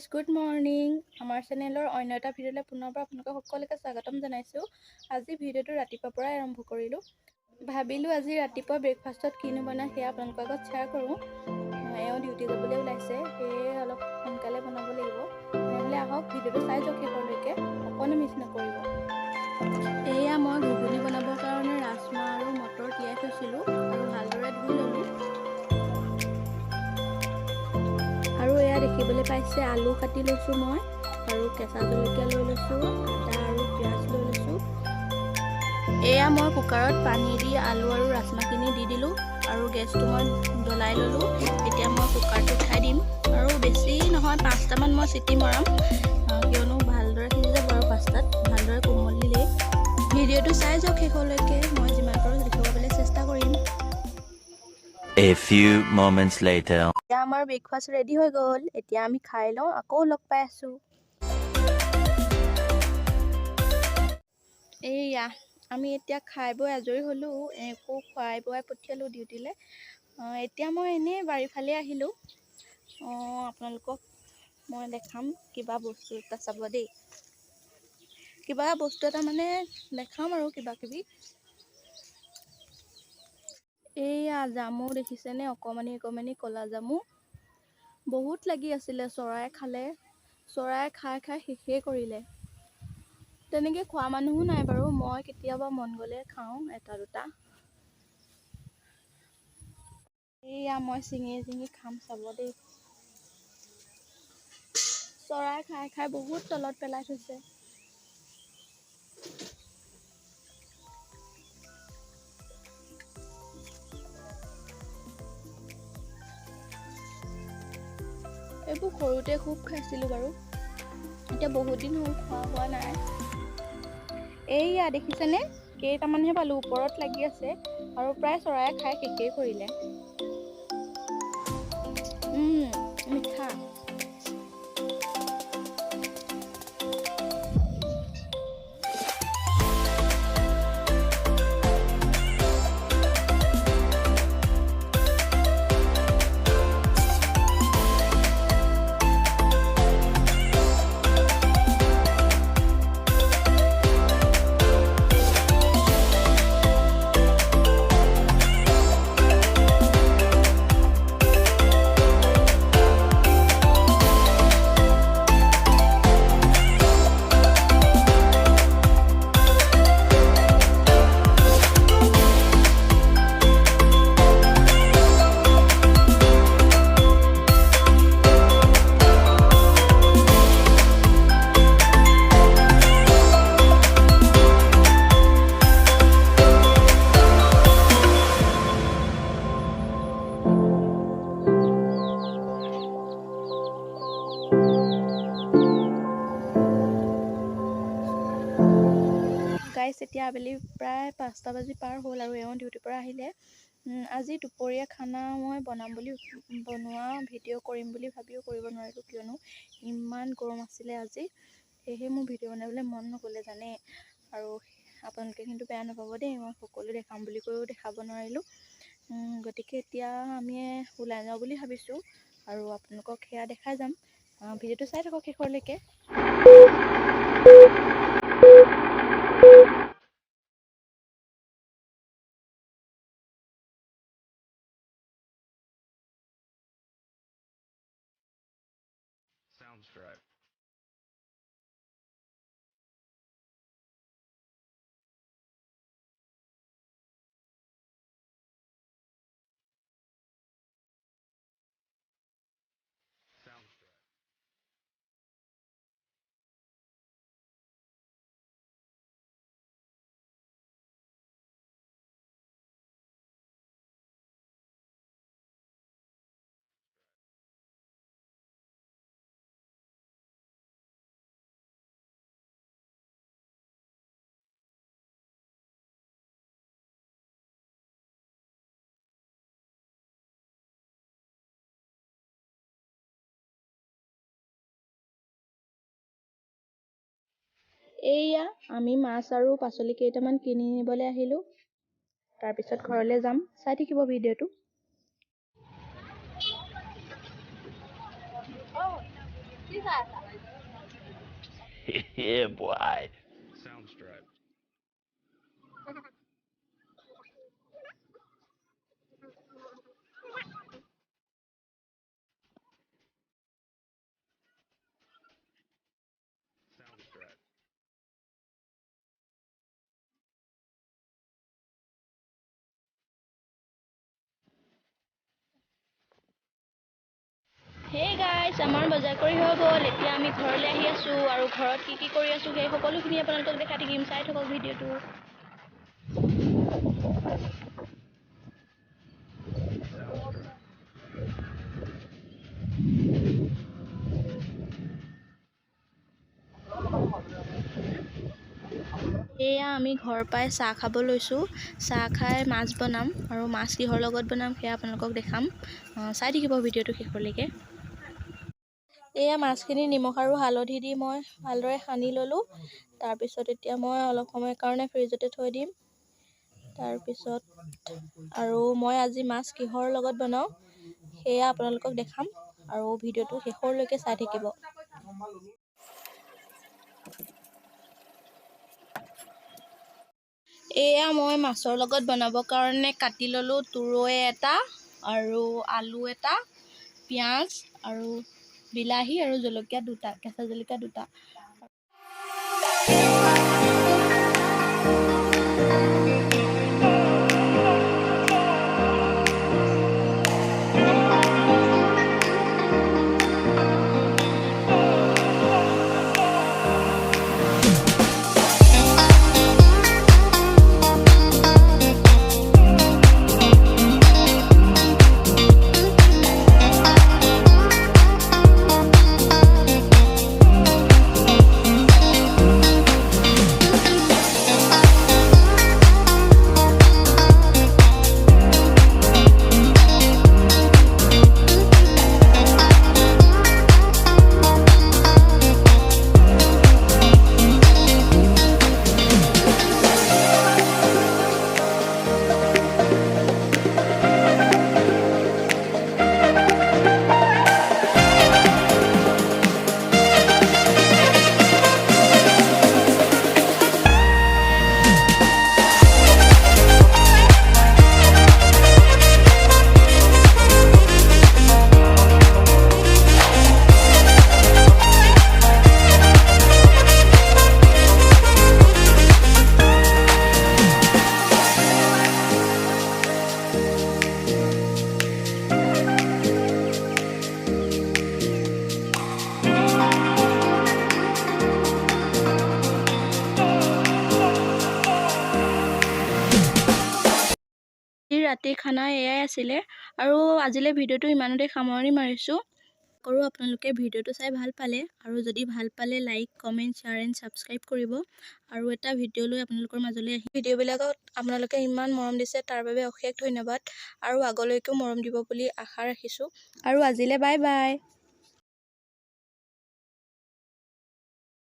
Guys good morning আমাৰ চেনেলৰ অন্য এটা ভিডিঅ'লৈ পুনৰবাৰ আপোনালোকক সকলোকে স্বাগতম জনাইছোঁ। আজি ভিডিঅ'টো ৰাতিপুৱাৰ পৰাই আৰম্ভ কৰিলোঁ। ভাবিলোঁ আজি ৰাতিপুৱা ব্ৰেকফাষ্টত কিনো বনাই সেয়া আপোনালোকৰ আগত শ্বেয়াৰ কৰোঁ। এওঁ ডিউটি যাবলৈ ওলাইছে, সেয়ে অলপ সোনকালে বনাব লাগিব। তেনেহ'লে আহক ভিডিঅ'টো চাই যাওক শেষলৈকে, অকণো মিছ নকৰিব। এয়া মই ঘুগুনি বনাবৰ কাৰণে ৰাজমাহ আৰু মটৰ তিয়াই থৈছিলোঁ আৰু ভালদৰে ধুই ল'লোঁ। আৰু এয়া দেখিবলৈ পাইছে আলু কাটি লৈছোঁ মই, আৰু কেঁচা জলকীয়া লৈ লৈছোঁ, আদা আৰু পিঁয়াজ লৈ লৈছোঁ। এয়া মই কুকাৰত পানী দি আলু আৰু ৰাজমাহখিনি দি দিলোঁ আৰু গেছটো মই জ্বলাই ল'লোঁ। এতিয়া মই কুকাৰটো উঠাই দিম আৰু বেছি নহয় 5টামান মই চিটি মৰাম, কিয়নো ভালদৰে সিজি যাব আৰু 5টাত ভালদৰে কোমলিলেই। ভিডিঅ'টো চাই যাওক শেষলৈকে, মই যিমান পাৰোঁ দেখুৱাবলৈ চেষ্টা কৰিম। A few moments later. এতিয়া আমাৰ ব্ৰেকফাষ্ট ৰেডি হৈ গ'ল, এতিয়া আমি খাই লওঁ, আকৌ লগ পাই আছোঁ। এইয়া আমি এতিয়া খাই বৈ আজৰি হ'লোঁ, একো খুৱাই বোৱাই পঠিয়ালোঁ ডিউটিলৈ। এতিয়া মই এনেই বাৰীফালে আহিলোঁ। আপোনালোকক মই দেখাম কিবা বস্তু এটা, চাব দেই। কিবা বস্তু এটা মানে দেখাম আৰু কিবা কিবি। এইয়া জামু দেখিছেনে, অকণমানি অকণমানি ক'লা জামু। বহুত লাগি আছিলে, চৰাই খালে, চৰাই খাই খাই শেষেই কৰিলে। তেনেকৈ খোৱা মানুহো নাই বাৰু, মই কেতিয়াবা মন গ'লে খাওঁ এটা দুটা। এইয়া মই ছিঙি ছিঙি খাম, চাব দেই। চৰাই খাই খাই বহুত তলত পেলাই থৈছে। এইবোৰ সৰুতে খুব খাইছিলোঁ বাৰু, এতিয়া বহুত দিন হ'ল খোৱা হোৱা নাই। এইয়া দেখিছেনে, কেইটামানহে পালোঁ, ওপৰত লাগি আছে আৰু প্ৰায় চৰায়ে খাই শেষেই কৰিলে। মিঠা। গাইজ এতিয়া আবেলি প্ৰায় 5টা বাজি পাৰ হ'ল আৰু এওঁ ডিউটিৰ পৰা আহিলে। আজি দুপৰীয়া খানা মই বনোৱা ভিডিঅ' কৰিম বুলি ভাবিও কৰিব নোৱাৰিলোঁ, কিয়নো ইমান গৰম আছিলে আজি, সেয়েহে মোৰ ভিডিঅ' বনাবলৈ মন নগ'লে জানে। আৰু আপোনালোকে কিন্তু বেয়া নাপাব দেই, মই সকলো দেখাম বুলি কৈও দেখাব নোৱাৰিলোঁ। গতিকে এতিয়া আমি ওলাই যাওঁ বুলি ভাবিছোঁ আৰু আপোনালোকক সেয়া দেখাই যাম। ভিডিঅ'টো চাই থাকক শেষলৈকে। Sounds right. Sounds right. এইয়া আমি মাছ আৰু পাচলি কেইটামান কিনি নিবলৈ আহিলোঁ, তাৰপিছত ঘৰলৈ যাম। চাই থাকিব ভিডিঅ'টো। Yeah, boy. Sounds right. Sounds right. হে গাইছ, আমাৰ বজাৰ কৰি হৈ গ'ল। এতিয়া আমি ঘৰলৈ আহি আছোঁ আৰু ঘৰত কি কৰি আছোঁ সেই সকলোখিনি আপোনালোকক দেখাই থাকিম। চাই থাকক ভিডিঅ'টো। Sounds right. এয়া আমি ঘৰ পাই চাহ খাব লৈছোঁ। চাহ খাই মাছ বনাম আৰু মাছ কিহৰ লগত বনাম সেয়া আপোনালোকক দেখাম। চাই থাকিব ভিডিঅ'টো শেষলৈকে। এয়া মাছখিনি নিমখ আৰু হালধি দি মই ভালদৰে সানি ল'লোঁ। তাৰপিছত এতিয়া মই অলপ সময়ৰ কাৰণে ফ্ৰিজতে থৈ দিম। তাৰপিছত আৰু মই আজি মাছ কিহৰ লগত বনাওঁ সেয়া আপোনালোকক দেখাম আৰু ভিডিঅ'টো শেষলৈকে চাই থাকিব। এয়া মই মাছৰ লগত বনাবৰ কাৰণে কাটি ল'লোঁ তুৰৈ এটা আৰু আলু এটা, পিঁয়াজ আৰু বিলাহী আৰু জলকীয়া দুটা, কেঁচা জলকীয়া দুটা। ৰাতিৰ খানা এয়াই আছিলে আৰু আজিলৈ ভিডিঅ'টো ইমানতে সামৰণি মাৰিছোঁ। আৰু আপোনালোকে ভিডিঅ'টো চাই ভাল পালে আৰু যদি ভাল পালে like, comment, share and subscribe কৰিব আৰু এটা ভিডিঅ' লৈ আপোনালোকৰ মাজলৈ আহি ভিডিঅ'বিলাকত আপোনালোকে ইমান মৰম দিছে তাৰ বাবে অশেষ ধন্যবাদ আৰু আগলৈকেও মৰম দিব বুলি আশা ৰাখিছোঁ আৰু আজিলৈ বাই বাই।